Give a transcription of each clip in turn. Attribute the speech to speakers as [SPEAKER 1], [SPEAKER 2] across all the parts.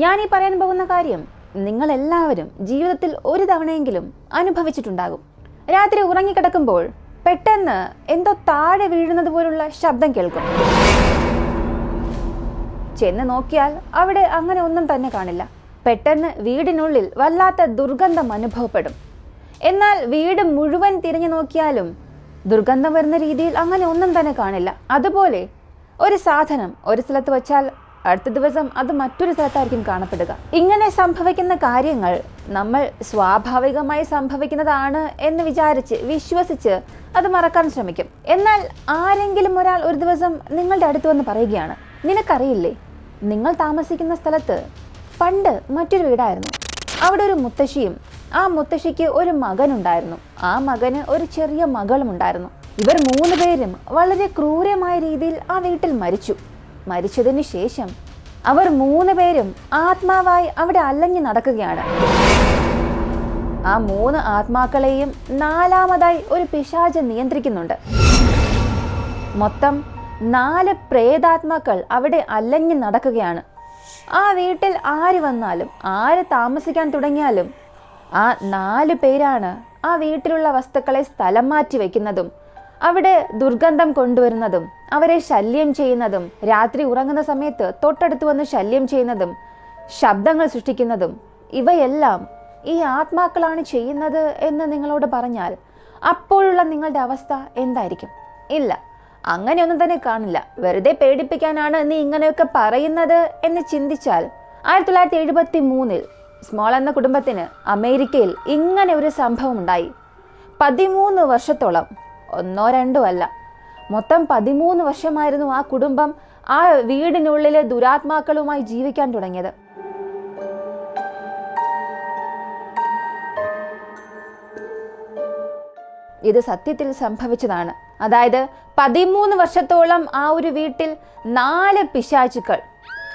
[SPEAKER 1] ഞാനീ പറയാൻ പോകുന്ന കാര്യം നിങ്ങളെല്ലാവരും ജീവിതത്തിൽ ഒരു തവണയെങ്കിലും അനുഭവിച്ചിട്ടുണ്ടാകും. രാത്രി ഉറങ്ങിക്കിടക്കുമ്പോൾ പെട്ടെന്ന് എന്തോ താഴെ വീഴുന്നത് പോലുള്ള ശബ്ദം കേൾക്കും. ചെന്ന് നോക്കിയാൽ അവിടെ അങ്ങനെ ഒന്നും തന്നെ കാണില്ല. പെട്ടെന്ന് വീടിനുള്ളിൽ വല്ലാത്ത ദുർഗന്ധം അനുഭവപ്പെടും. എന്നാൽ വീട് മുഴുവൻ തിരിഞ്ഞു നോക്കിയാലും ദുർഗന്ധം വരുന്ന രീതിയിൽ അങ്ങനെ ഒന്നും തന്നെ കാണില്ല. അതുപോലെ ഒരു സാധനം ഒരു സ്ഥലത്ത് വെച്ചാൽ അടുത്ത ദിവസം അത് മറ്റൊരു സ്ഥലത്തായിരിക്കും കാണപ്പെടുക. ഇങ്ങനെ സംഭവിക്കുന്ന കാര്യങ്ങൾ നമ്മൾ സ്വാഭാവികമായി സംഭവിക്കുന്നതാണ് എന്ന് വിശ്വസിച്ച് അത് മറക്കാൻ ശ്രമിക്കും. എന്നാൽ ആരെങ്കിലും ഒരാൾ ഒരു ദിവസം നിങ്ങളുടെ അടുത്ത് വന്ന് പറയുകയാണ്, നിനക്കറിയില്ലേ, നിങ്ങൾ താമസിക്കുന്ന സ്ഥലത്ത് പണ്ട് മറ്റൊരു വീടായിരുന്നു. അവിടെ ഒരു മുത്തശ്ശിയും ആ മുത്തശ്ശിക്ക് ഒരു മകനുണ്ടായിരുന്നു. ആ മകന് ഒരു ചെറിയ മകളും ഉണ്ടായിരുന്നു. ഇവർ 3 പേരും വളരെ ക്രൂരമായ രീതിയിൽ ആ വീട്ടിൽ മരിച്ചതിന് ശേഷം അവർ 3 പേരും ആത്മാവായി അവിടെ അലഞ്ഞു നടക്കുകയാണ്. ആ 3 ആത്മാക്കളെയും 4ാമതായി ഒരു പിശാച് നിയന്ത്രിക്കുന്നുണ്ട്. മൊത്തം 4 പ്രേതാത്മാക്കൾ അവിടെ അലഞ്ഞു നടക്കുകയാണ്. ആ വീട്ടിൽ ആര് വന്നാലും ആര് താമസിക്കാൻ തുടങ്ങിയാലും ആ 4 പേരാണ് ആ വീട്ടിലുള്ള വസ്തുക്കളെ സ്ഥലം മാറ്റി വയ്ക്കുന്നതും അവിടെ ദുർഗന്ധം കൊണ്ടുവരുന്നതും അവരെ ശല്യം ചെയ്യുന്നതും രാത്രി ഉറങ്ങുന്ന സമയത്ത് തൊട്ടടുത്ത് വന്ന് ശല്യം ചെയ്യുന്നതും ശബ്ദങ്ങൾ സൃഷ്ടിക്കുന്നതും ഇവയെല്ലാം ഈ ആത്മാക്കളാണ് ചെയ്യുന്നത് എന്ന് നിങ്ങളോട് പറഞ്ഞാൽ അപ്പോഴുള്ള നിങ്ങളുടെ അവസ്ഥ എന്തായിരിക്കും? ഇല്ല, അങ്ങനെയൊന്നും തന്നെ കാണില്ല. വെറുതെ പേടിപ്പിക്കാനാണ് നീ ഇങ്ങനെയൊക്കെ പറയുന്നത് എന്ന് ചിന്തിച്ചാൽ 1973 സ്മോൾ എന്ന കുടുംബത്തിന് അമേരിക്കയിൽ ഇങ്ങനെ ഒരു സംഭവം ഉണ്ടായി. 13 വർഷത്തോളം, 1-2 അല്ല, മൊത്തം 13 വർഷമായിരുന്നു ആ കുടുംബം ആ വീടിനുള്ളിലെ ദുരാത്മാക്കളുമായി ജീവിക്കാൻ തുടങ്ങിയത്. ഇത് സത്യത്തിൽ സംഭവിച്ചതാണ്. അതായത് 13 വർഷത്തോളം ആ ഒരു വീട്ടിൽ 4 പിശാചുക്കൾ,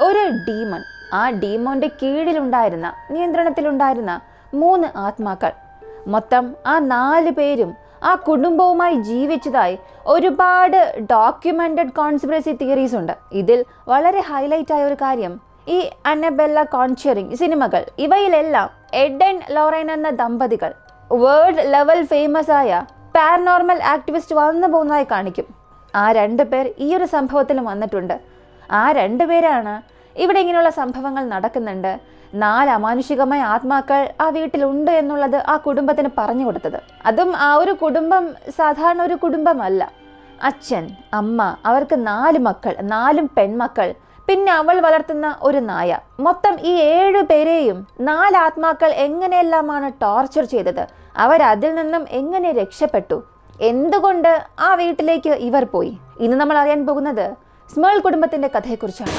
[SPEAKER 1] ഒരു ഡീമൺ, ആ ഡീമോന്റെ കീഴിലുണ്ടായിരുന്ന നിയന്ത്രണത്തിലുണ്ടായിരുന്ന 3 ആത്മാക്കൾ, മൊത്തം ആ 4 പേരും ആ കുടുംബവുമായി ജീവിച്ചതായി ഒരുപാട് ഡോക്യുമെന്റഡ് കോൺസ്പിറസി തിയറീസ് ഉണ്ട്. ഇതിൽ വളരെ ഹൈലൈറ്റ് ആയ ഒരു കാര്യം, ഈ അന്നബെല്ല കോൺചറിങ് സിനിമകൾ, ഇവയിലെല്ലാം എഡ് ആൻഡ് ലോറൈൻ എന്ന ദമ്പതികൾ വേൾഡ് ലെവൽ ഫേമസ് ആയ പാരനോർമൽ ആക്ടിവിസ്റ്റ് വന്നു പോകുന്നതായി കാണിക്കും. ആ 2 പേർ ഈ ഒരു സംഭവത്തിൽ വന്നിട്ടുണ്ട്. ആ 2 പേരാണ് ഇവിടെ ഇങ്ങനെയുള്ള സംഭവങ്ങൾ നടക്കുന്നുണ്ട്, 4 അമാനുഷികമായ ആത്മാക്കൾ ആ വീട്ടിലുണ്ട് എന്നുള്ളത് ആ കുടുംബത്തിന് പറഞ്ഞു കൊടുത്തത്. അതും ആ ഒരു കുടുംബം സാധാരണ ഒരു കുടുംബമല്ല. അച്ഛൻ, അമ്മ, അവർക്ക് 4 മക്കൾ, 4 പെൺമക്കൾ, പിന്നെ അവൾ വളർത്തുന്ന ഒരു നായ. മൊത്തം ഈ 7 പേരെയും 4 ആത്മാക്കൾ എങ്ങനെയെല്ലാമാണ് ടോർച്ചർ ചെയ്തത്, അവരതിൽ നിന്നും എങ്ങനെ രക്ഷപ്പെട്ടു, എന്തുകൊണ്ട് ആ വീട്ടിലേക്ക് ഇവർ പോയി. ഇന്ന് നമ്മൾ അറിയാൻ പോകുന്നത് സ്മേൾ കുടുംബത്തിന്റെ കഥയെക്കുറിച്ചാണ്.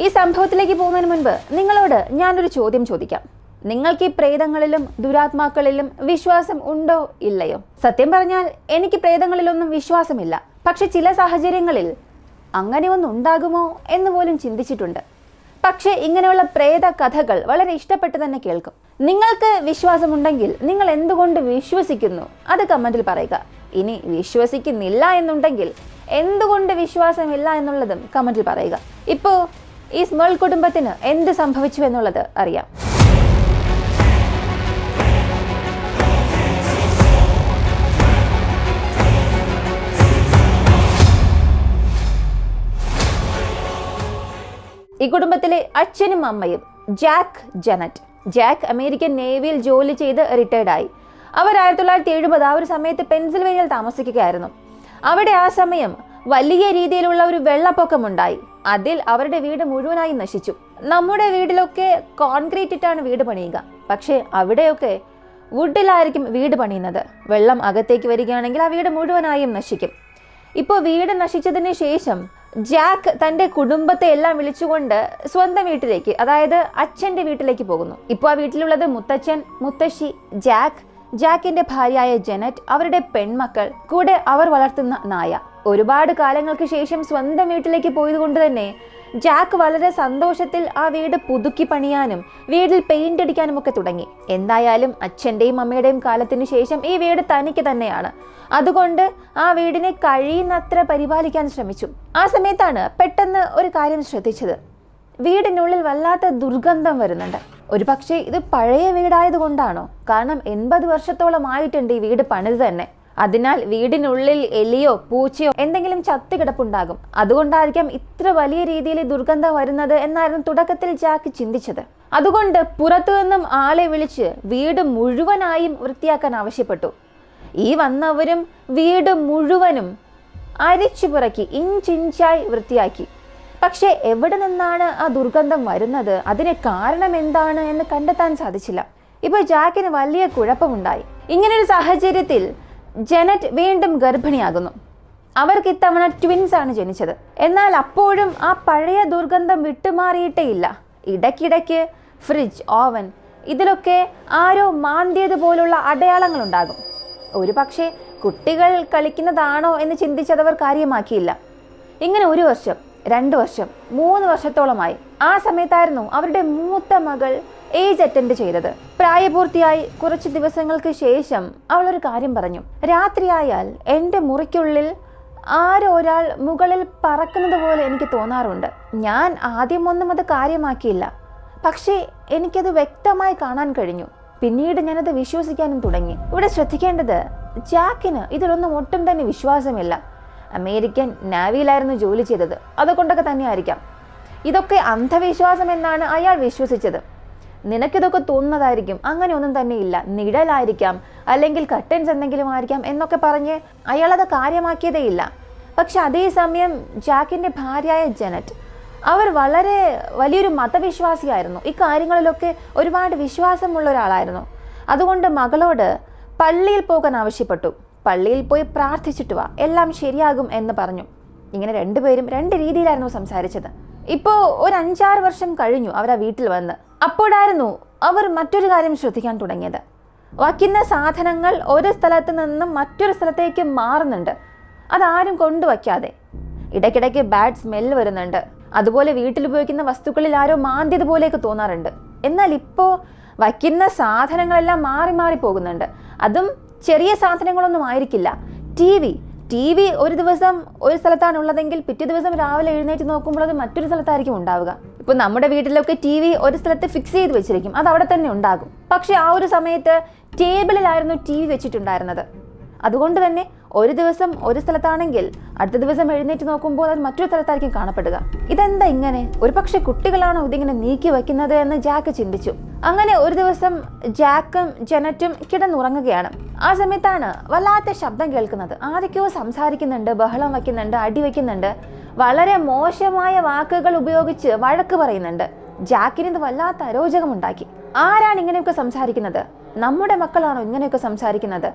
[SPEAKER 1] ഈ സംഭവത്തിലേക്ക് പോകുന്നതിന് മുൻപ് നിങ്ങളോട് ഞാനൊരു ചോദ്യം ചോദിക്കാം. നിങ്ങൾക്ക് ഈ പ്രേതങ്ങളിലും ദുരാത്മാക്കളിലും വിശ്വാസം ഉണ്ടോ ഇല്ലയോ? സത്യം പറഞ്ഞാൽ എനിക്ക് പ്രേതങ്ങളിലൊന്നും വിശ്വാസമില്ല. പക്ഷെ ചില സാഹചര്യങ്ങളിൽ അങ്ങനെ ഒന്നും ഉണ്ടാകുമോ എന്ന് പോലും ചിന്തിച്ചിട്ടുണ്ട്. പക്ഷേ ഇങ്ങനെയുള്ള പ്രേത കഥകൾ വളരെ ഇഷ്ടപ്പെട്ട് തന്നെ കേൾക്കും. നിങ്ങൾക്ക് വിശ്വാസമുണ്ടെങ്കിൽ നിങ്ങൾ എന്തുകൊണ്ട് വിശ്വസിക്കുന്നു അത് കമന്റിൽ പറയുക. ഇനി വിശ്വസിക്കുന്നില്ല എന്നുണ്ടെങ്കിൽ എന്തുകൊണ്ട് വിശ്വാസമില്ല എന്നുള്ളതും കമന്റിൽ പറയുക. ഇപ്പോൾ ഈ സ്മേൾ കുടുംബത്തിന് എന്ത് സംഭവിച്ചു എന്നുള്ളത് അറിയാം. ഈ കുടുംബത്തിലെ അച്ഛനും അമ്മയും ജാക്ക് ജനറ്റ്. ജാക്ക് അമേരിക്കൻ നേവിയിൽ ജോലി ചെയ്ത് റിട്ടയർഡായി. അവർ 1970 ആ ഒരു സമയത്ത് പെൻസിൽവേനിയയിൽ താമസിക്കുകയായിരുന്നു. അവിടെ ആ സമയം വലിയ രീതിയിലുള്ള ഒരു വെള്ളപ്പൊക്കമുണ്ടായി. അതിൽ അവരുടെ വീട് മുഴുവനായി നശിച്ചു. നമ്മുടെ വീട്ടിലൊക്കെ കോൺക്രീറ്റ് ഇട്ടാണ് വീട് പണിയുക, പക്ഷേ അവിടെയൊക്കെ വുഡിലായിരിക്കും വീട് പണിയുന്നത്. വെള്ളം അകത്തേക്ക് വരികയാണെങ്കിൽ ആ വീട് മുഴുവനായും നശിക്കും. ഇപ്പോൾ വീട് നശിച്ചതിന് ശേഷം ജാക്ക് തൻ്റെ കുടുംബത്തെ എല്ലാം വിളിച്ചുകൊണ്ട് സ്വന്തം വീട്ടിലേക്ക്, അതായത് അച്ഛൻ്റെ വീട്ടിലേക്ക് പോകുന്നു. ഇപ്പോൾ ആ വീട്ടിലുള്ളത് മുത്തച്ഛൻ, മുത്തശ്ശി, ജാക്കിന്റെ ഭാര്യയായ ജനറ്റ്, അവരുടെ പെൺമക്കൾ, കൂടെ അവർ വളർത്തുന്ന നായ. ഒരുപാട് കാലങ്ങൾക്ക് ശേഷം സ്വന്തം വീട്ടിലേക്ക് പോയത് കൊണ്ട് തന്നെ ജാക്ക് വളരെ സന്തോഷത്തിൽ ആ വീട് പുതുക്കി പണിയാനും വീട്ടിൽ പെയിന്റ് അടിക്കാനും ഒക്കെ തുടങ്ങി. എന്തായാലും അച്ഛൻ്റെയും അമ്മയുടെയും കാലത്തിന് ശേഷം ഈ വീട് തനിക്ക് തന്നെയാണ്. അതുകൊണ്ട് ആ വീടിനെ കഴിയുന്നത്ര പരിപാലിക്കാൻ ശ്രമിച്ചു. ആ സമയത്താണ് പെട്ടെന്ന് ഒരു കാര്യം ശ്രദ്ധിച്ചത്. വീടിനുള്ളിൽ വല്ലാത്ത ദുർഗന്ധം വരുന്നുണ്ട്. ഒരു പക്ഷേ ഇത് പഴയ വീടായത് കൊണ്ടാണോ? കാരണം 80 വർഷത്തോളം ആയിട്ടുണ്ട് ഈ വീട് പണിത് തന്നെ. അതിനാൽ വീടിനുള്ളിൽ എലിയോ പൂച്ചയോ എന്തെങ്കിലും ചത്തു കിടപ്പുണ്ടാകും. അതുകൊണ്ടായിരിക്കാം ഇത്ര വലിയ രീതിയിൽ ദുർഗന്ധം വരുന്നത് എന്നായിരുന്നു തുടക്കത്തിൽ ജാക്ക് ചിന്തിച്ചത്. അതുകൊണ്ട് പുറത്തു നിന്നും ആളെ വിളിച്ച് വീട് മുഴുവനായും വൃത്തിയാക്കാൻ ആവശ്യപ്പെട്ടു. ഈ വന്നവരും വീട് മുഴുവനും അരിച്ചു പുറക്കി ഇഞ്ചിഞ്ചായി വൃത്തിയാക്കി. പക്ഷെ എവിടെ നിന്നാണ് ആ ദുർഗന്ധം വരുന്നത്, അതിന് കാരണം എന്താണ് എന്ന് കണ്ടെത്താൻ സാധിച്ചില്ല. ഇപ്പോൾ ജാക്കിന് വലിയ കുഴപ്പമുണ്ടായി. ഇങ്ങനൊരു സാഹചര്യത്തിൽ ജനറ്റ് വീണ്ടും ഗർഭിണിയാകുന്നു. അവർക്ക് ഇത്തവണ ട്വിൻസ് ആണ് ജനിച്ചത്. എന്നാൽ അപ്പോഴും ആ പഴയ ദുർഗന്ധം വിട്ടുമാറിയിട്ടേ ഇല്ല. ഇടയ്ക്കിടയ്ക്ക് ഫ്രിഡ്ജ്, ഓവൻ ഇതിലൊക്കെ ആരോ മാന്തിയതുപോലുള്ള അടയാളങ്ങളുണ്ടാകും. ഒരു പക്ഷേ കുട്ടികൾ കളിക്കുന്നതാണോ എന്ന് ചിന്തിച്ചതവർ കാര്യമാക്കിയില്ല. ഇങ്ങനെ 1 വർഷം, 2 വർഷം, 3 വർഷത്തോളമായി. ആ സമയത്തായിരുന്നു അവരുടെ മൂത്ത മകൾ ഏജ് അറ്റൻഡ് ചെയ്തത്. പ്രായപൂർത്തിയായി കുറച്ച് ദിവസങ്ങൾക്ക് ശേഷം അവളൊരു കാര്യം പറഞ്ഞു. രാത്രിയായാൽ എൻ്റെ മുറിക്കുള്ളിൽ ആരോ ഒരാൾ മുകളിൽ പറക്കുന്നത് പോലെ എനിക്ക് തോന്നാറുണ്ട്. ഞാൻ ആദ്യമൊന്നും അത് കാര്യമാക്കിയില്ല, പക്ഷേ എനിക്കത് വ്യക്തമായി കാണാൻ കഴിഞ്ഞു. പിന്നീട് ഞാനത് വിശ്വസിക്കാനും തുടങ്ങി. ഇവിടെ ശ്രദ്ധിക്കേണ്ടത്, ജാക്കിന് ഇതിലൊന്നും ഒട്ടും തന്നെ വിശ്വാസമില്ല. അമേരിക്കൻ നാവിയിലായിരുന്നു ജോലി ചെയ്തത്. അതുകൊണ്ടൊക്കെ തന്നെയായിരിക്കാം ഇതൊക്കെ അന്ധവിശ്വാസം എന്നാണ് അയാൾ വിശ്വസിച്ചത്. നിനക്കിതൊക്കെ തോന്നുന്നതായിരിക്കും, അങ്ങനെയൊന്നും തന്നെയില്ല, നിഴലായിരിക്കാം, അല്ലെങ്കിൽ കർട്ടൻസ് എന്തെങ്കിലും ആയിരിക്കാം എന്നൊക്കെ പറഞ്ഞ് അയാളത് കാര്യമാക്കിയതേയില്ല. പക്ഷെ അതേസമയം ജാക്കിൻ്റെ ഭാര്യയായ ജനറ്റ്, അവർ വളരെ വലിയൊരു മതവിശ്വാസിയായിരുന്നു. ഈ കാര്യങ്ങളിലൊക്കെ ഒരുപാട് വിശ്വാസമുള്ള ഒരാളായിരുന്നു. അതുകൊണ്ട് മകളോട് പള്ളിയിൽ പോകാൻ ആവശ്യപ്പെട്ടു. പള്ളിയിൽ പോയി പ്രാർത്ഥിച്ചിട്ട് വാ, എല്ലാം ശരിയാകും എന്ന് പറഞ്ഞു. ഇങ്ങനെ രണ്ടുപേരും 2 രീതിയിലായിരുന്നു സംസാരിച്ചത്. ഇപ്പോൾ ഒരു 5-6 വർഷം കഴിഞ്ഞു അവർ ആ വീട്ടിൽ വന്ന്. അപ്പോഴായിരുന്നു അവർ മറ്റൊരു കാര്യം ശ്രദ്ധിക്കാൻ തുടങ്ങിയത്. വയ്ക്കുന്ന സാധനങ്ങൾ ഒരു സ്ഥലത്ത് നിന്നും മറ്റൊരു സ്ഥലത്തേക്ക് മാറുന്നുണ്ട്, അതാരും കൊണ്ടുവയ്ക്കാതെ. ഇടയ്ക്കിടയ്ക്ക് ബാഡ് സ്മെല്ല് വരുന്നുണ്ട്. അതുപോലെ വീട്ടിൽ ഉപയോഗിക്കുന്ന വസ്തുക്കളിൽ ആരോ മാന്തിയതുപോലെയൊക്കെ തോന്നാറുണ്ട്. എന്നാൽ ഇപ്പോൾ വയ്ക്കുന്ന സാധനങ്ങളെല്ലാം മാറി മാറി പോകുന്നുണ്ട്. അതും ചെറിയ സാധനങ്ങളൊന്നും ആയിരിക്കില്ല. ടി വി ഒരു ദിവസം ഒരു സ്ഥലത്താണ് ഉള്ളതെങ്കിൽ പിറ്റേ ദിവസം രാവിലെ എഴുന്നേറ്റ് നോക്കുമ്പോൾ അത് മറ്റൊരു സ്ഥലത്തായിരിക്കും ഉണ്ടാവുക. ഇപ്പോൾ നമ്മുടെ വീട്ടിലൊക്കെ TV ഒരു സ്ഥലത്ത് ഫിക്സ് ചെയ്ത് വെച്ചിരിക്കും, അത് അവിടെ തന്നെ ഉണ്ടാകും. പക്ഷെ ആ ഒരു സമയത്ത് ടേബിളിലായിരുന്നു TV വെച്ചിട്ടുണ്ടായിരുന്നത്. അതുകൊണ്ട് തന്നെ ഒരു ദിവസം ഒരു സ്ഥലത്താണെങ്കിൽ അടുത്ത ദിവസം എഴുന്നേറ്റ് നോക്കുമ്പോൾ അത് മറ്റൊരു സ്ഥലത്തായിരിക്കും കാണപ്പെടുക. ഇതെന്താ ഇങ്ങനെ? ഒരു പക്ഷെ കുട്ടികളാണോ ഇതിങ്ങനെ നീക്കി വയ്ക്കുന്നത് എന്ന് ജാക്ക് ചിന്തിച്ചു. അങ്ങനെ ഒരു ദിവസം ജാക്കും ജനറ്റും കിടന്നുറങ്ങുകയാണ്. ആ സമയത്താണ് വല്ലാത്ത ശബ്ദം കേൾക്കുന്നത്. ആരൊക്കെയോ സംസാരിക്കുന്നുണ്ട്, ബഹളം വയ്ക്കുന്നുണ്ട്, അടി വയ്ക്കുന്നുണ്ട്, വളരെ മോശമായ വാക്കുകൾ ഉപയോഗിച്ച് വഴക്ക് പറയുന്നുണ്ട്. ജാക്കിന് ഇത് വല്ലാത്ത അരോചകമുണ്ടാക്കി. ആരാണ് ഇങ്ങനെയൊക്കെ സംസാരിക്കുന്നത്? നമ്മുടെ മക്കളാണോ ഇങ്ങനെയൊക്കെ സംസാരിക്കുന്നത്?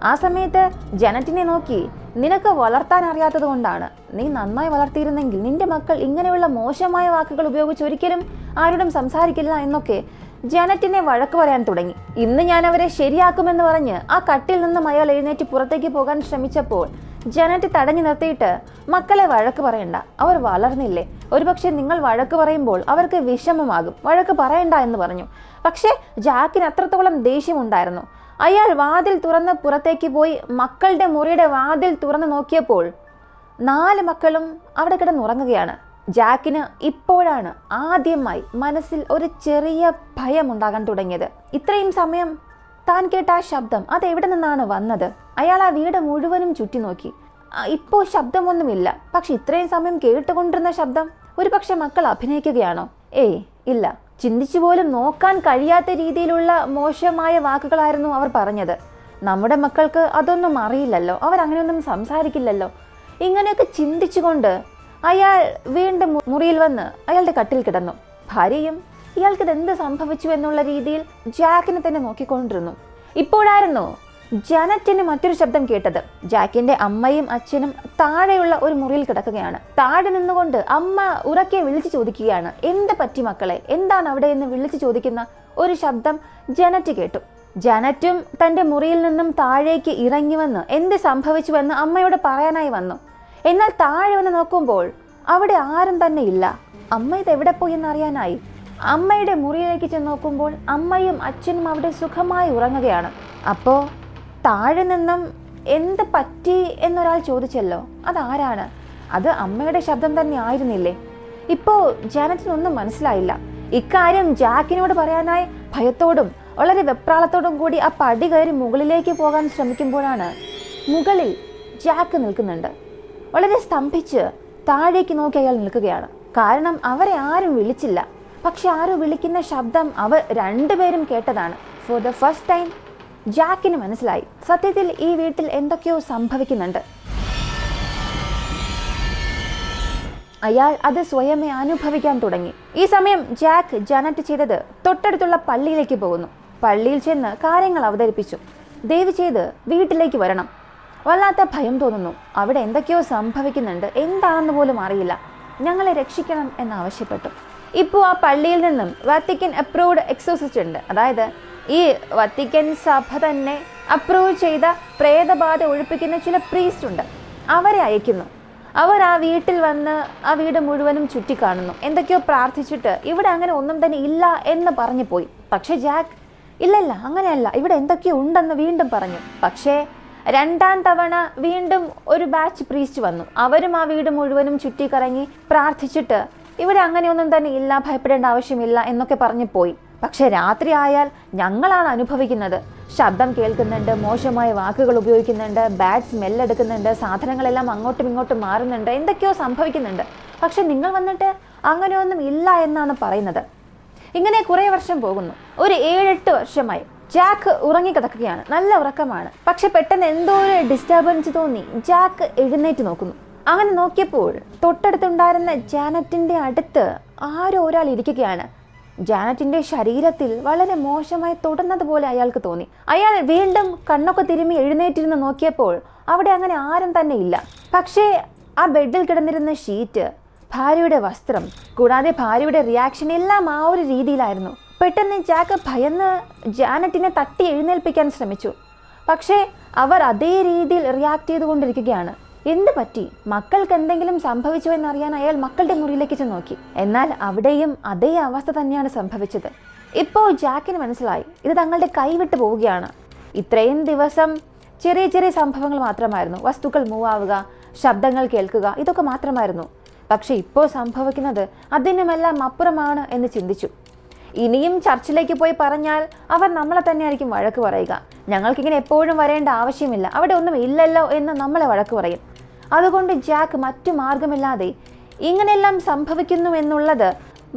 [SPEAKER 1] ആ സമയത്ത് ജനറ്റിനെ നോക്കി, നിനക്ക് വളർത്താൻ അറിയാത്തത് കൊണ്ടാണ്. നീ നന്നായി വളർത്തിയിരുന്നെങ്കിൽ നിന്റെ മക്കൾ ഇങ്ങനെയുള്ള മോശമായ വാക്കുകൾ ഉപയോഗിച്ച് ഒരിക്കലും ആരോടും സംസാരിക്കില്ല എന്നൊക്കെ ജനറ്റിനെ വഴക്ക് പറയാൻ തുടങ്ങി. ഇന്ന് ഞാൻ അവരെ ശരിയാക്കുമെന്ന് പറഞ്ഞ് ആ കട്ടിൽ നിന്നും അയാൾ എഴുന്നേറ്റ് പുറത്തേക്ക് പോകാൻ ശ്രമിച്ചപ്പോൾ ജനറ്റ് തടഞ്ഞു നിർത്തിയിട്ട്, മക്കളെ വഴക്ക് പറയണ്ട, അവർ വളർന്നില്ലേ, ഒരുപക്ഷെ നിങ്ങൾ വഴക്ക് പറയുമ്പോൾ അവർക്ക് വിഷമമാകും, വഴക്ക് പറയണ്ട എന്ന് പറഞ്ഞു. പക്ഷേ ജാക്കിന് അത്രത്തോളം ദേഷ്യമുണ്ടായിരുന്നു. അയാൾ വാതിൽ തുറന്ന് പുറത്തേക്ക് പോയി മക്കളുടെ മുറിയുടെ വാതിൽ തുറന്ന് നോക്കിയപ്പോൾ 4 മക്കളും അവിടെ കിടന്നുറങ്ങുകയാണ്. ജാക്കിന് ഇപ്പോഴാണ് ആദ്യമായി മനസ്സിൽ ഒരു ചെറിയ ഭയം ഉണ്ടാകാൻ തുടങ്ങിയത്. ഇത്രയും സമയം താൻ കേട്ട ആ ശബ്ദം അതെവിടെ നിന്നാണ് വന്നത്? അയാൾ ആ വീട് മുഴുവനും ചുറ്റി നോക്കി. ഇപ്പോൾ ശബ്ദമൊന്നുമില്ല. പക്ഷെ ഇത്രയും സമയം കേട്ടുകൊണ്ടിരുന്ന ശബ്ദം ഒരു പക്ഷെ മക്കൾ അഭിനയിക്കുകയാണോ? ഏയ് ഇല്ല. ചിന്തിച്ചു പോലും നോക്കാൻ കഴിയാത്ത രീതിയിലുള്ള മോശമായ വാക്കുകളായിരുന്നു അവർ പറഞ്ഞത്. നമ്മുടെ മക്കൾക്ക് അതൊന്നും അറിയില്ലല്ലോ, അവരങ്ങനെയൊന്നും സംസാരിക്കില്ലല്ലോ. ഇങ്ങനെയൊക്കെ ചിന്തിച്ചുകൊണ്ട് അയാൾ വീണ്ടും മുറിയിൽ വന്ന് അയാളുടെ കട്ടിൽ കിടന്നു. ഭാര്യയും ഇയാൾക്കിത് എന്ത് സംഭവിച്ചു എന്നുള്ള രീതിയിൽ ജാക്കിനെ തന്നെ നോക്കിക്കൊണ്ടിരുന്നു. ഇപ്പോഴായിരുന്നു ജനറ്റിന് മറ്റൊരു ശബ്ദം കേട്ടത്. ജാക്കിന്റെ അമ്മയും അച്ഛനും താഴെയുള്ള ഒരു മുറിയിൽ കിടക്കുകയാണ്. താഴെ നിന്നുകൊണ്ട് അമ്മ ഉറക്കെ വിളിച്ചു ചോദിക്കുകയാണ്, എന്ത് പറ്റി മക്കളെ, എന്താണ് അവിടെ എന്ന് വിളിച്ചു ചോദിക്കുന്ന ഒരു ശബ്ദം ജനറ്റ് കേട്ടു. ജനറ്റും തന്റെ മുറിയിൽ നിന്നും താഴേക്ക് ഇറങ്ങി വന്ന് എന്ത് സംഭവിച്ചുവെന്ന് അമ്മയോട് പറയാനായി വന്നു. എന്നാൽ താഴെ വന്ന് നോക്കുമ്പോൾ അവിടെ ആരും തന്നെ ഇല്ല. അമ്മ ഇത് എവിടെ പോയി എന്നറിയാനായി അമ്മയുടെ മുറിയിലേക്ക് ചെന്ന് നോക്കുമ്പോൾ അമ്മയും അച്ഛനും അവിടെ സുഖമായി ഉറങ്ങുകയാണ്. അപ്പോൾ താഴെ നിന്നും എന്ത് പറ്റി എന്നൊരാൾ ചോദിച്ചല്ലോ, അതാരാണ്? അത് അമ്മയുടെ ശബ്ദം തന്നെ ആയിരുന്നില്ലേ? ഇപ്പോൾ ജാനറ്റിനൊന്നും മനസ്സിലായില്ല. ഇക്കാര്യം ജാക്കിനോട് പറയാനായി ഭയത്തോടും വളരെ വെപ്രാളത്തോടും കൂടി ആ പടി കയറി മുകളിലേക്ക് പോകാൻ ശ്രമിക്കുമ്പോഴാണ് മുകളിൽ ജാക്ക് നിൽക്കുന്നുണ്ട്. വളരെ സ്തംഭിച്ച് താഴേക്ക് നോക്കി അയാൾ നിൽക്കുകയാണ്. കാരണം അവരെ ആരും വിളിച്ചില്ല. പക്ഷെ ആരോ വിളിക്കുന്ന ശബ്ദം അവർ രണ്ടുപേരും കേട്ടതാണ്. ഫോർ ദ ഫസ്റ്റ് ടൈം ജാക്കിന് മനസ്സിലായി, സത്യത്തിൽ ഈ വീട്ടിൽ എന്തൊക്കെയോ സംഭവിക്കുന്നുണ്ട്. അയാൾ അത് സ്വയമേ അനുഭവിക്കാൻ തുടങ്ങി. ഈ സമയം ജാക്ക് ജാനറ്റ് ചെയ്തത് തൊട്ടടുത്തുള്ള പള്ളിയിലേക്ക് പോകുന്നു. പള്ളിയിൽ ചെന്ന് കാര്യങ്ങൾ അവതരിപ്പിച്ചു. ദയവ് ചെയ്ത് വീട്ടിലേക്ക് വരണം. വല്ലാത്ത ഭയം തോന്നുന്നു. അവിടെ എന്തൊക്കെയോ സംഭവിക്കുന്നുണ്ട്, എന്താണെന്ന് പോലും അറിയില്ല. ഞങ്ങളെ രക്ഷിക്കണം എന്നാവശ്യപ്പെട്ടു. ഇപ്പോൾ ആ പള്ളിയിൽ നിന്നും വത്തിക്കൻ അപ്രൂവ്ഡ് എക്സോസിസ്റ്റ് ഉണ്ട്. അതായത് ഈ വത്തിക്കൻ സഭ തന്നെ അപ്രൂവ് ചെയ്ത പ്രേതബാധ ഒഴിപ്പിക്കുന്ന ചില പ്രീസ്റ്റ് ഉണ്ട്. അവരെ അയക്കുന്നു. അവർ ആ വീട്ടിൽ വന്ന് ആ വീട് മുഴുവനും ചുറ്റിക്കാണുന്നു. എന്തൊക്കെയോ പ്രാർത്ഥിച്ചിട്ട് ഇവിടെ അങ്ങനെ ഒന്നും തന്നെ ഇല്ല എന്ന് പറഞ്ഞു പോയി. പക്ഷേ ജാക്ക് ഇല്ലല്ല, അങ്ങനെയല്ല, ഇവിടെ എന്തൊക്കെയോ ഉണ്ടെന്ന് വീണ്ടും പറഞ്ഞു. പക്ഷേ രണ്ടാം തവണ വീണ്ടും ഒരു ബാച്ച് പ്രീസ്റ്റ് വന്നു. അവരും ആ വീട് മുഴുവനും ചുറ്റിക്കറങ്ങി പ്രാർത്ഥിച്ചിട്ട് ഇവിടെ അങ്ങനെയൊന്നും തന്നെ ഇല്ല, ഭയപ്പെടേണ്ട ആവശ്യമില്ല എന്നൊക്കെ പറഞ്ഞു പോയി. പക്ഷെ രാത്രി ആയാൽ ഞങ്ങളാണ് അനുഭവിക്കുന്നത്. ശബ്ദം കേൾക്കുന്നുണ്ട്, മോശമായ വാക്കുകൾ ഉപയോഗിക്കുന്നുണ്ട്, ബാഡ് സ്മെല്ല് എടുക്കുന്നുണ്ട്, സാധനങ്ങളെല്ലാം അങ്ങോട്ടും ഇങ്ങോട്ടും മാറുന്നുണ്ട്, എന്തൊക്കെയോ സംഭവിക്കുന്നുണ്ട്. പക്ഷെ നിങ്ങൾ വന്നിട്ട് അങ്ങനെയൊന്നും ഇല്ല എന്നാണ് പറയുന്നത്. ഇങ്ങനെ കുറേ വർഷം പോകുന്നു. ഒരു 7-8 വർഷമായി ജാക്ക് ഉറങ്ങിക്കിടക്കുകയാണ്. നല്ല ഉറക്കമാണ്. പക്ഷെ പെട്ടെന്ന് എന്തോ ഒരു ഡിസ്റ്റർബൻസ് തോന്നി ജാക്ക് എഴുന്നേറ്റ് നോക്കുന്നു. അങ്ങനെ നോക്കിയപ്പോൾ തൊട്ടടുത്തുണ്ടായിരുന്ന ജാനറ്റിന്റെ അടുത്ത് ആരോ ഒരാൾ ഇരിക്കുകയാണ്. ജാനറ്റിന്റെ ശരീരത്തിൽ വളരെ മോശമായി തൊടുന്നത് പോലെ അയാൾക്ക് തോന്നി. അയാൾ വീണ്ടും കണ്ണൊക്കെ തിരുമ്മി എഴുന്നേറ്റിരുന്ന് നോക്കിയപ്പോൾ അവിടെ അങ്ങനെ ആരും തന്നെ ഇല്ല. പക്ഷേ ആ ബെഡിൽ കിടന്നിരുന്ന ഷീറ്റ്, ഭാര്യയുടെ വസ്ത്രം, കൂടാതെ ഭാര്യയുടെ റിയാക്ഷൻ എല്ലാം ആ ഒരു രീതിയിലായിരുന്നു. പെട്ടെന്ന് ജാക്ക് ഭയന്ന് ജാനറ്റിനെ തട്ടി എഴുന്നേൽപ്പിക്കാൻ ശ്രമിച്ചു. പക്ഷേ അവർ അതേ രീതിയിൽ റിയാക്ട് ചെയ്തുകൊണ്ടിരിക്കുകയാണ്. എന്ത് പറ്റി, മക്കൾക്ക് എന്തെങ്കിലും സംഭവിച്ചോ എന്നറിയാൻ അയാൾ മക്കളുടെ മുറിയിലേക്ക് ചെന്ന് നോക്കി. എന്നാൽ അവിടെയും അതേ അവസ്ഥ തന്നെയാണ് സംഭവിച്ചത്. ഇപ്പോൾ ജാക്കിന് മനസ്സിലായി, ഇത് തങ്ങളുടെ കൈവിട്ട് പോവുകയാണ്. ഇത്രയും ദിവസം ചെറിയ ചെറിയ സംഭവങ്ങൾ മാത്രമായിരുന്നു. വസ്തുക്കൾ മൂവ് ആവുക, ശബ്ദങ്ങൾ കേൾക്കുക, ഇതൊക്കെ മാത്രമായിരുന്നു. പക്ഷെ ഇപ്പോൾ സംഭവിക്കുന്നത് അതിനുമെല്ലാം അപ്പുറമാണ് എന്ന് ചിന്തിച്ചു. ഇനിയും ചർച്ചിലേക്ക് പോയി പറഞ്ഞാൽ അവർ നമ്മളെ തന്നെയായിരിക്കും വഴക്ക് പറയുക. ഞങ്ങൾക്കിങ്ങനെ എപ്പോഴും വരേണ്ട ആവശ്യമില്ല, അവിടെ ഒന്നും ഇല്ലല്ലോ എന്ന് നമ്മളെ വഴക്ക് പറയും. അതുകൊണ്ട് ജാക്ക് മറ്റു മാർഗമില്ലാതെ ഇങ്ങനെയെല്ലാം സംഭവിക്കുന്നു എന്നുള്ളത്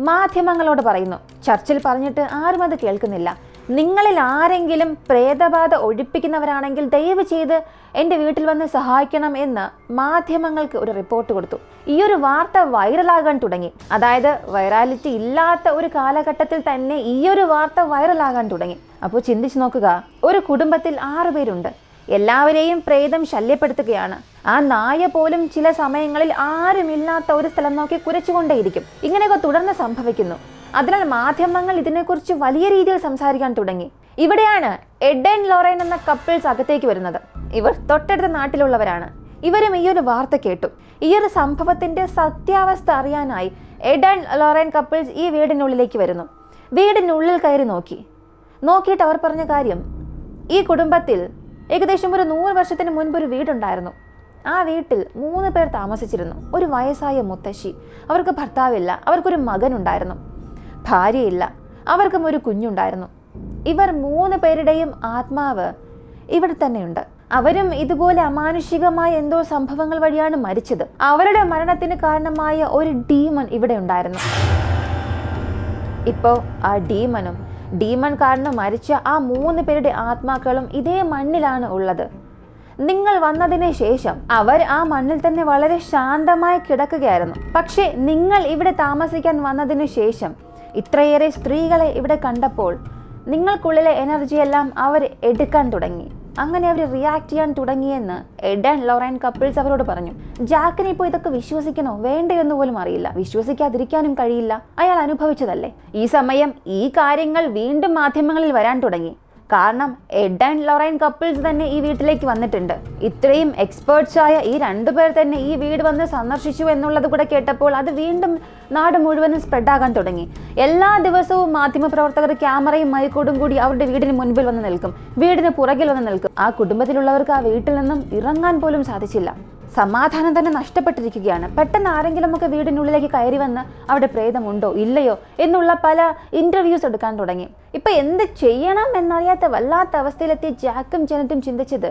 [SPEAKER 1] മാധ്യമങ്ങളോട് പറയുന്നു. ചർച്ചിൽ പറഞ്ഞിട്ട് ആരും അത് കേൾക്കുന്നില്ല. നിങ്ങളിൽ ആരെങ്കിലും പ്രേതബാധ ഒഴിപ്പിക്കുന്നവരാണെങ്കിൽ ദയവ് ചെയ്ത് എൻ്റെ വീട്ടിൽ വന്ന് സഹായിക്കണം എന്ന് മാധ്യമങ്ങൾക്ക് ഒരു റിപ്പോർട്ട് കൊടുത്തു. ഈ ഒരു വാർത്ത വൈറലാകാൻ തുടങ്ങി. അതായത് വൈറാലിറ്റി ഇല്ലാത്ത ഒരു കാലഘട്ടത്തിൽ തന്നെ ഈ ഒരു വാർത്ത വൈറലാകാൻ തുടങ്ങി. അപ്പോൾ ചിന്തിച്ചു നോക്കുക, ഒരു കുടുംബത്തിൽ 6 പേരുണ്ട്. എല്ലാവരെയും പ്രേതം ശല്യപ്പെടുത്തുകയാണ്. ആ നായ പോലും ചില സമയങ്ങളിൽ ആരുമില്ലാത്ത ഒരു സ്ഥലം നോക്കി കുരച്ചുകൊണ്ടേയിരിക്കും. ഇങ്ങനെയൊക്കെ തുടർന്ന് സംഭവിക്കുന്നു. അതിനാൽ മാധ്യമങ്ങൾ ഇതിനെക്കുറിച്ച് വലിയ രീതിയിൽ സംസാരിക്കാൻ തുടങ്ങി. ഇവിടെയാണ് എഡ് ആൻഡ് ലോറൻ എന്ന കപ്പിൾസ് അകത്തേക്ക് വരുന്നത്. ഇവർ തൊട്ടടുത്ത നാട്ടിലുള്ളവരാണ്. ഇവരും ഈ ഒരു വാർത്ത കേട്ടു. ഈ ഒരു സംഭവത്തിന്റെ സത്യാവസ്ഥ അറിയാനായി എഡ് ആൻഡ് ലോറൻ കപ്പിൾസ് ഈ വീടിനുള്ളിലേക്ക് വരുന്നു. വീടിനുള്ളിൽ കയറി നോക്കിയിട്ട് അവർ പറഞ്ഞ കാര്യം, ഈ കുടുംബത്തിൽ ഏകദേശം ഒരു 100 വർഷത്തിന് മുൻപ് ഒരു വീടുണ്ടായിരുന്നു. ആ വീട്ടിൽ 3 പേർ താമസിച്ചിരുന്നു. ഒരു വയസ്സായ മുത്തശ്ശി, അവർക്ക് ഭർത്താവില്ല, അവർക്കൊരു മകനുണ്ടായിരുന്നു, ഭാര്യയില്ല, അവർക്കും ഒരു കുഞ്ഞുണ്ടായിരുന്നു. ഇവർ 3 പേരുടെയും ആത്മാവ് ഇവിടെ തന്നെയുണ്ട്. അവരും ഇതുപോലെ അമാനുഷികമായ എന്തോ സംഭവങ്ങൾ വഴിയാണ് മരിച്ചത്. അവരുടെ മരണത്തിന് കാരണമായ ഒരു ഡീമൺ ഇവിടെ ഉണ്ടായിരുന്നു. ഇപ്പോൾ ആ ഡീമൺ കാരണം മരിച്ച ആ 3 പേരുടെ ആത്മാക്കളും ഇതേ മണ്ണിലാണ് ഉള്ളത്. നിങ്ങൾ വന്നതിന് ശേഷം അവർ ആ മണ്ണിൽ തന്നെ വളരെ ശാന്തമായി കിടക്കുകയായിരുന്നു. പക്ഷേ നിങ്ങൾ ഇവിടെ താമസിക്കാൻ വന്നതിന് ശേഷം ഇത്രയേറെ സ്ത്രീകളെ ഇവിടെ കണ്ടപ്പോൾ നിങ്ങൾക്കുള്ളിലെ എനർജിയെല്ലാം അവർ എടുക്കാൻ തുടങ്ങി. അങ്ങനെ അവർ റിയാക്ട് ചെയ്യാൻ തുടങ്ങിയെന്ന് എഡ് ആൻഡ് ലോറൻ കപ്പിൾസ് അവരോട് പറഞ്ഞു. ജാക്കിന് ഇപ്പോൾ ഇതൊക്കെ വിശ്വസിക്കണോ വേണ്ടയോ എന്ന് പോലും അറിയില്ല. വിശ്വസിക്കാതിരിക്കാനും കഴിയില്ല, അയാൾ അനുഭവിച്ചതല്ലേ. ഈ സമയം ഈ കാര്യങ്ങൾ വീണ്ടും മാധ്യമങ്ങളിൽ വരാൻ തുടങ്ങി. കാരണം എഡ് ആൻഡ് ലൊറൈൻ കപ്പിൾസ് തന്നെ ഈ വീട്ടിലേക്ക് വന്നിട്ടുണ്ട്. ഇത്രയും എക്സ്പേർട്സ് ആയ ഈ രണ്ടുപേർ തന്നെ ഈ വീട് വന്ന് സന്ദർശിച്ചു എന്നുള്ളത് കൂടെ കേട്ടപ്പോൾ അത് വീണ്ടും നാട് മുഴുവനും സ്പ്രെഡാകാൻ തുടങ്ങി. എല്ലാ ദിവസവും മാധ്യമപ്രവർത്തകർ ക്യാമറയും മൈക്കോടും കൂടി അവരുടെ വീടിന് മുൻപിൽ വന്ന് നിൽക്കും, വീടിന് പുറകിൽ വന്ന് നിൽക്കും. ആ കുടുംബത്തിലുള്ളവർക്ക് ആ വീട്ടിൽ നിന്നും ഇറങ്ങാൻ പോലും സാധിച്ചില്ല. സമാധാനം തന്നെ നഷ്ടപ്പെട്ടിരിക്കുകയാണ്. പെട്ടെന്ന് ആരെങ്കിലുമൊക്കെ വീടിനുള്ളിലേക്ക് കയറി വന്ന് അവിടെ പ്രേതമുണ്ടോ ഇല്ലയോ എന്നുള്ള പല ഇൻ്റർവ്യൂസ് എടുക്കാൻ തുടങ്ങി. ഇപ്പം എന്ത് ചെയ്യണം എന്നറിയാത്ത വല്ലാത്ത അവസ്ഥയിലെത്തിയ ജാക്കും ജനറ്റും ചിന്തിച്ചത്,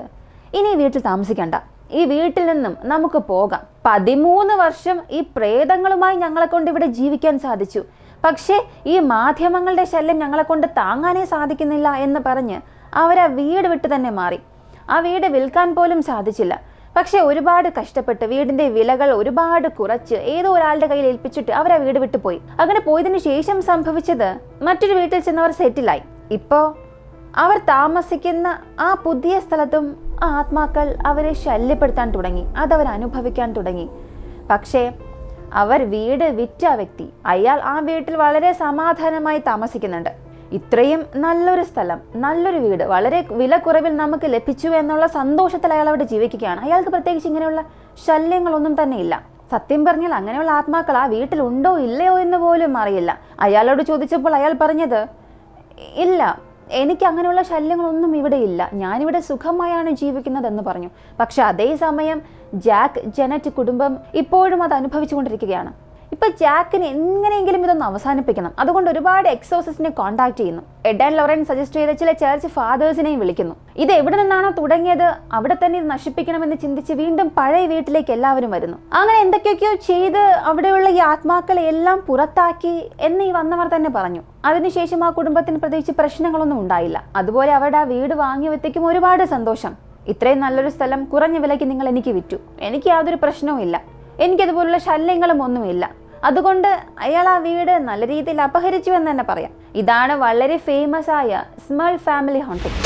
[SPEAKER 1] ഇനി വീട്ടിൽ താമസിക്കണ്ട, ഈ വീട്ടിൽ നിന്നും നമുക്ക് പോകാം. 13 വർഷം ഈ പ്രേതങ്ങളുമായി ഞങ്ങളെ കൊണ്ട് ഇവിടെ ജീവിക്കാൻ സാധിച്ചു, പക്ഷേ ഈ മാധ്യമങ്ങളുടെ ശല്യം ഞങ്ങളെ കൊണ്ട് താങ്ങാനേ സാധിക്കുന്നില്ല എന്ന് പറഞ്ഞ് അവരാ വീട് വിട്ട് തന്നെ മാറി. ആ വീട് വിൽക്കാൻ പോലും സാധിച്ചില്ല. പക്ഷെ ഒരുപാട് കഷ്ടപ്പെട്ട് വീടിന്റെ വിലകൾ ഒരുപാട് കുറച്ച് ഏതോ ഒരാളുടെ കയ്യിൽ ഏൽപ്പിച്ചിട്ട് അവർ ആ വീട് വിട്ടു പോയി. അങ്ങനെ പോയതിനു ശേഷം സംഭവിച്ചത് മറ്റൊരു വീട്ടിൽ ചെന്നവർ സെറ്റിലായി. ഇപ്പോൾ അവർ താമസിക്കുന്ന ആ പുതിയ സ്ഥലത്തും ആ ആത്മാക്കൾ അവരെ ശല്യപ്പെടുത്താൻ തുടങ്ങി, അതവർ അനുഭവിക്കാൻ തുടങ്ങി. പക്ഷേ അവർ വീട് വിറ്റ വ്യക്തി, അയാൾ ആ വീട്ടിൽ വളരെ സമാധാനമായി താമസിക്കുന്നുണ്ട്. ഇത്രയും നല്ലൊരു സ്ഥലം, നല്ലൊരു വീട് വളരെ വില കുറവിൽ നമുക്ക് ലഭിച്ചു എന്നുള്ള സന്തോഷത്തിൽ അയാൾ അവിടെ ജീവിക്കുകയാണ്. അയാൾക്ക് പ്രത്യേകിച്ച് ഇങ്ങനെയുള്ള ശല്യങ്ങളൊന്നും തന്നെ ഇല്ല. സത്യം പറഞ്ഞാൽ അങ്ങനെയുള്ള ആത്മാക്കൾ ആ വീട്ടിലുണ്ടോ ഇല്ലയോ എന്ന് പോലും അറിയില്ല. അയാളോട് ചോദിച്ചപ്പോൾ അയാൾ പറഞ്ഞത്, ഇല്ല, എനിക്ക് അങ്ങനെയുള്ള ശല്യങ്ങളൊന്നും ഇവിടെ ഇല്ല, ഞാനിവിടെ സുഖമായാണ് ജീവിക്കുന്നതെന്ന് പറഞ്ഞു. പക്ഷെ അതേസമയം ജാക്ക് ജനറ്റ് കുടുംബം ഇപ്പോഴും അത് അനുഭവിച്ചു കൊണ്ടിരിക്കുകയാണ്. ഇപ്പൊ ജാക്കിന് എങ്ങനെയെങ്കിലും ഇതൊന്ന് അവസാനിപ്പിക്കണം. അതുകൊണ്ട് ഒരുപാട് എക്സോസിസ്റ്റിനെ കോൺടാക്ട് ചെയ്യുന്നു. എഡ് ആൻഡ് ലൊറൈൻ സജസ്റ്റ് ചെയ്ത ചില ചർച്ച് ഫാദേഴ്സിനെയും വിളിക്കുന്നു. ഇത് എവിടെ നിന്നാണോ തുടങ്ങിയത് അവിടെ തന്നെ ഇത് നശിപ്പിക്കണമെന്ന് ചിന്തിച്ച് വീണ്ടും പഴയ വീട്ടിലേക്ക് എല്ലാവരും വരുന്നു. അങ്ങനെ എന്തൊക്കെയൊക്കെയോ ചെയ്ത് അവിടെയുള്ള ഈ ആത്മാക്കളെ എല്ലാം പുറത്താക്കി എന്ന് ഈ വന്നവർ തന്നെ പറഞ്ഞു. അതിനുശേഷം ആ കുടുംബത്തിന് പ്രത്യേകിച്ച് പ്രശ്നങ്ങളൊന്നും ഉണ്ടായില്ല. അതുപോലെ അവരുടെ ആ വീട് വാങ്ങിയ വ്യക്തിക്കും ഒരുപാട് സന്തോഷം. ഇത്രയും നല്ലൊരു സ്ഥലം കുറഞ്ഞ വിലയ്ക്ക് നിങ്ങൾ എനിക്ക് വിറ്റു, എനിക്ക് യാതൊരു പ്രശ്നവും ഇല്ല, എനിക്കതുപോലുള്ള ശല്യങ്ങളും ഒന്നുമില്ല, അതുകൊണ്ട് അയാൾ ആ വീട് നല്ല രീതിയിൽ അപഹരിച്ചു എന്ന് തന്നെ പറയാം. ഇതാണ് വളരെ ഫേമസ് ആയ സ്മൾ ഫാമിലി ഹോണ്ടിങ്.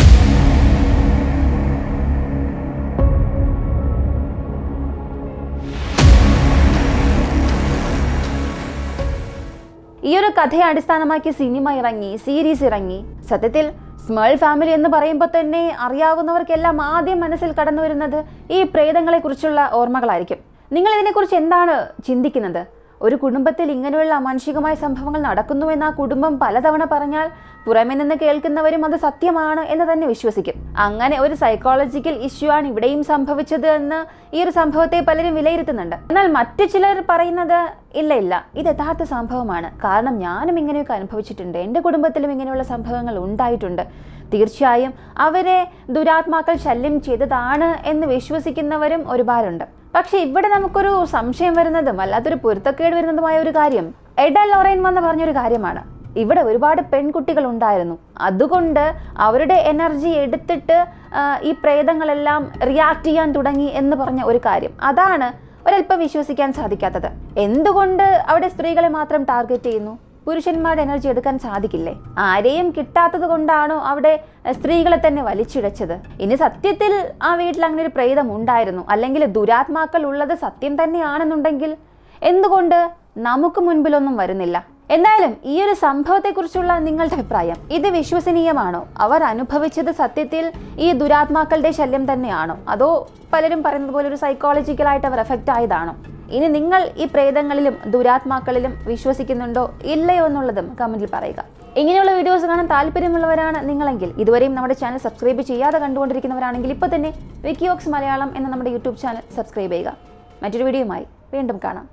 [SPEAKER 1] ഈ ഒരു കഥയെ അടിസ്ഥാനമാക്കി സിനിമ ഇറങ്ങി, സീരീസ് ഇറങ്ങി. സത്യത്തിൽ സ്മൾ ഫാമിലി എന്ന് പറയുമ്പോൾ തന്നെ അറിയാവുന്നവർക്കെല്ലാം ആദ്യം മനസ്സിൽ കടന്നു വരുന്നത് ഈ പ്രേതങ്ങളെ കുറിച്ചുള്ള ഓർമ്മകളായിരിക്കും. നിങ്ങൾ ഇതിനെക്കുറിച്ച് എന്താണ് ചിന്തിക്കുന്നത്? ഒരു കുടുംബത്തിൽ ഇങ്ങനെയുള്ള അമാനുഷികമായ സംഭവങ്ങൾ നടക്കുന്നുവെന്ന് ആ കുടുംബം പലതവണ പറഞ്ഞാൽ പുറമെ നിന്ന് കേൾക്കുന്നവരും അത് സത്യമാണ് എന്ന് തന്നെ വിശ്വസിക്കും. അങ്ങനെ ഒരു സൈക്കോളജിക്കൽ ഇഷ്യൂ ആണ് ഇവിടെയും സംഭവിച്ചത് എന്ന് ഈ ഒരു സംഭവത്തെ പലരും വിലയിരുത്തുന്നുണ്ട്. എന്നാൽ മറ്റു ചിലർ പറയുന്നത് ഇല്ല, ഇത് യഥാർത്ഥ സംഭവമാണ്, കാരണം ഞാനും ഇങ്ങനെയൊക്കെ അനുഭവിച്ചിട്ടുണ്ട്, എൻ്റെ കുടുംബത്തിലും ഇങ്ങനെയുള്ള സംഭവങ്ങൾ ഉണ്ടായിട്ടുണ്ട്, തീർച്ചയായും അവരെ ദുരാത്മാക്കൾ ശല്യം ചെയ്തതാണ് എന്ന് വിശ്വസിക്കുന്നവരും ഒരുപാടുണ്ട്. പക്ഷെ ഇവിടെ നമുക്കൊരു സംശയം വരുന്നതും വല്ലാത്തൊരു പൊരുത്തക്കേട് വരുന്നതുമായ ഒരു കാര്യം എഡ് ആൻഡ് ലൊറൈൻ വന്ന് പറഞ്ഞൊരു കാര്യമാണ്. ഇവിടെ ഒരുപാട് പെൺകുട്ടികൾ ഉണ്ടായിരുന്നു, അതുകൊണ്ട് അവരുടെ എനർജി എടുത്തിട്ട് ഈ പ്രേതങ്ങളെല്ലാം റിയാക്ട് ചെയ്യാൻ തുടങ്ങി എന്ന് പറഞ്ഞ ഒരു കാര്യം. അതാണ് ഒരല്പം വിശ്വസിക്കാൻ സാധിക്കാത്തത്. എന്തുകൊണ്ട് അവിടെ സ്ത്രീകളെ മാത്രം ടാർഗറ്റ് ചെയ്യുന്നു? പുരുഷന്മാരുടെ എനർജി എടുക്കാൻ സാധിക്കില്ലേ? ആരെയും കിട്ടാത്തത് കൊണ്ടാണോ അവിടെ സ്ത്രീകളെ തന്നെ വലിച്ചിഴച്ചത്? ഇനി സത്യത്തിൽ ആ വീട്ടിൽ അങ്ങനെ ഒരു പ്രേതം ഉണ്ടായിരുന്നു, അല്ലെങ്കിൽ ദുരാത്മാക്കൾ ഉള്ളത് സത്യം തന്നെയാണെന്നുണ്ടെങ്കിൽ എന്തുകൊണ്ട് നമുക്ക് മുൻപിലൊന്നും വരുന്നില്ല? എന്തായാലും ഈ ഒരു സംഭവത്തെക്കുറിച്ചുള്ള നിങ്ങളുടെ അഭിപ്രായം, ഇത് വിശ്വസനീയമാണോ? അവർ അനുഭവിച്ചത് സത്യത്തിൽ ഈ ദുരാത്മാക്കളുടെ ശല്യം തന്നെയാണോ, അതോ പലരും പറയുന്നത് പോലെ ഒരു സൈക്കോളജിക്കലായിട്ട് അവർ എഫക്റ്റ് ആയതാണോ? ഇനി നിങ്ങൾ ഈ പ്രേതങ്ങളിലും ദുരാത്മാക്കളിലും വിശ്വസിക്കുന്നുണ്ടോ ഇല്ലയോ എന്നുള്ളതും കമന്റിൽ പറയുക. ഇങ്ങനെയുള്ള വീഡിയോസ് കാണാൻ താല്പര്യമുള്ളവരാണ് നിങ്ങളെങ്കിൽ ഇതുവരെയും നമ്മുടെ ചാനൽ സബ്സ്ക്രൈബ് ചെയ്യാതെ കണ്ടുകൊണ്ടിരിക്കുന്നവരാണെങ്കിൽ ഇപ്പോൾ തന്നെ വിക്കിയോക്സ് മലയാളം എന്ന നമ്മുടെ യൂട്യൂബ് ചാനൽ സബ്സ്ക്രൈബ് ചെയ്യുക. മറ്റൊരു വീഡിയോയുമായി വീണ്ടും കാണാം.